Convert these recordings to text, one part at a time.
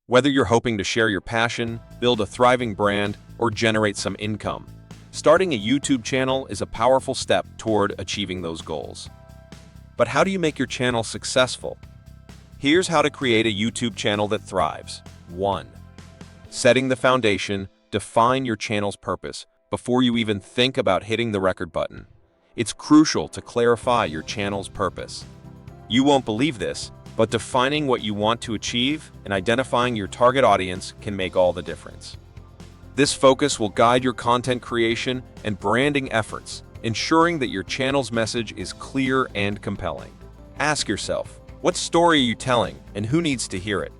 Whether you're hoping to share your passion, build a thriving brand, or generate some income, starting a YouTube channel is a powerful step toward achieving those goals. But how do you make your channel successful? Here's how to create a YouTube channel that thrives. 1. Setting the foundation. Define your channel's purpose before you even think about hitting the record button. It's crucial to clarify your channel's purpose. You won't believe this, but defining what you want to achieve and identifying your target audience can make all the difference. This focus will guide your content creation and branding efforts, ensuring that your channel's message is clear and compelling. Ask yourself, what story are you telling and who needs to hear it?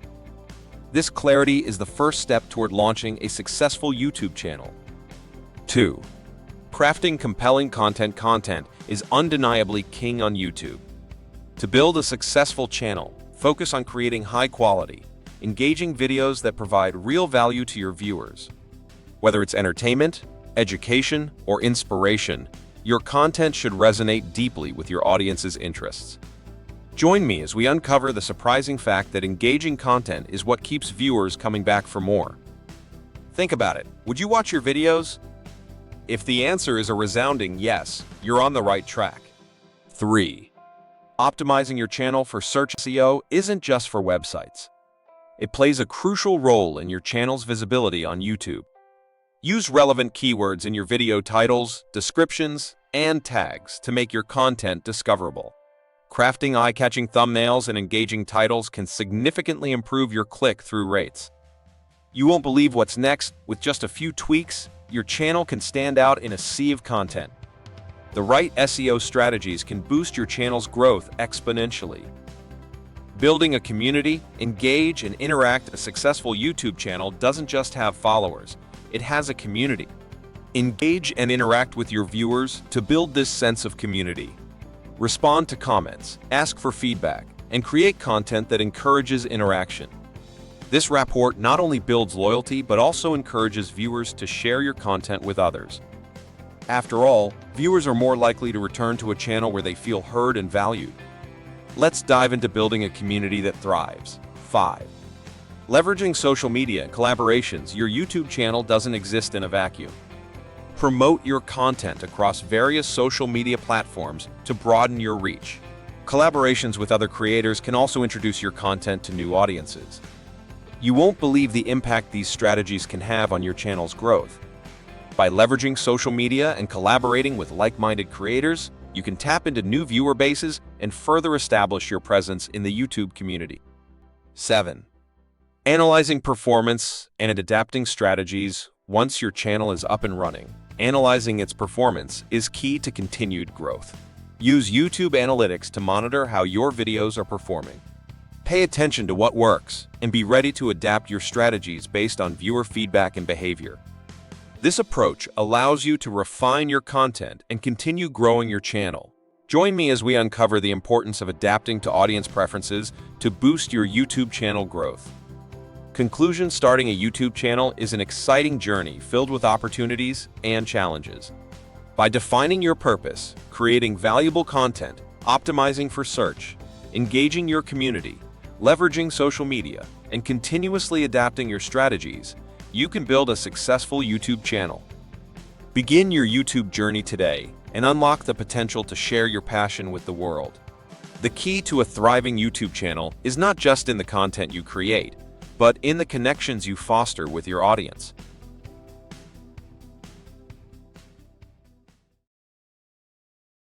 This clarity is the first step toward launching a successful YouTube channel. 2. Crafting compelling content. Content is undeniably king on YouTube. To build a successful channel, focus on creating high-quality, engaging videos that provide real value to your viewers. Whether it's entertainment, education, or inspiration, your content should resonate deeply with your audience's interests. Join me as we uncover the surprising fact that engaging content is what keeps viewers coming back for more. Think about it. Would you watch your videos? If the answer is a resounding yes, you're on the right track. 3. Optimizing your channel for search. SEO isn't just for websites. It plays a crucial role in your channel's visibility on YouTube. Use relevant keywords in your video titles, descriptions, and tags to make your content discoverable. Crafting eye-catching thumbnails and engaging titles can significantly improve your click-through rates. You won't believe what's next. With just a few tweaks, your channel can stand out in a sea of content. The right SEO strategies can boost your channel's growth exponentially. Building a community, engage, and interact. A successful YouTube channel doesn't just have followers, it has a community. Engage and interact with your viewers to build this sense of community. Respond to comments, ask for feedback, and create content that encourages interaction. This rapport not only builds loyalty but also encourages viewers to share your content with others. After all, viewers are more likely to return to a channel where they feel heard and valued. Let's dive into building a community that thrives. 5. Leveraging social media and collaborations. Your YouTube channel doesn't exist in a vacuum. Promote your content across various social media platforms to broaden your reach. Collaborations with other creators can also introduce your content to new audiences. You won't believe the impact these strategies can have on your channel's growth. By leveraging social media and collaborating with like-minded creators, you can tap into new viewer bases and further establish your presence in the YouTube community. 7. Analyzing performance and adapting strategies. Once your channel is up and running, analyzing its performance is key to continued growth. Use YouTube Analytics to monitor how your videos are performing. Pay attention to what works and be ready to adapt your strategies based on viewer feedback and behavior. This approach allows you to refine your content and continue growing your channel. Join me as we uncover the importance of adapting to audience preferences to boost your YouTube channel growth. Conclusion: starting a YouTube channel is an exciting journey filled with opportunities and challenges. By defining your purpose, creating valuable content, optimizing for search, engaging your community, leveraging social media, and continuously adapting your strategies, you can build a successful YouTube channel. Begin your YouTube journey today and unlock the potential to share your passion with the world. The key to a thriving YouTube channel is not just in the content you create, but in the connections you foster with your audience.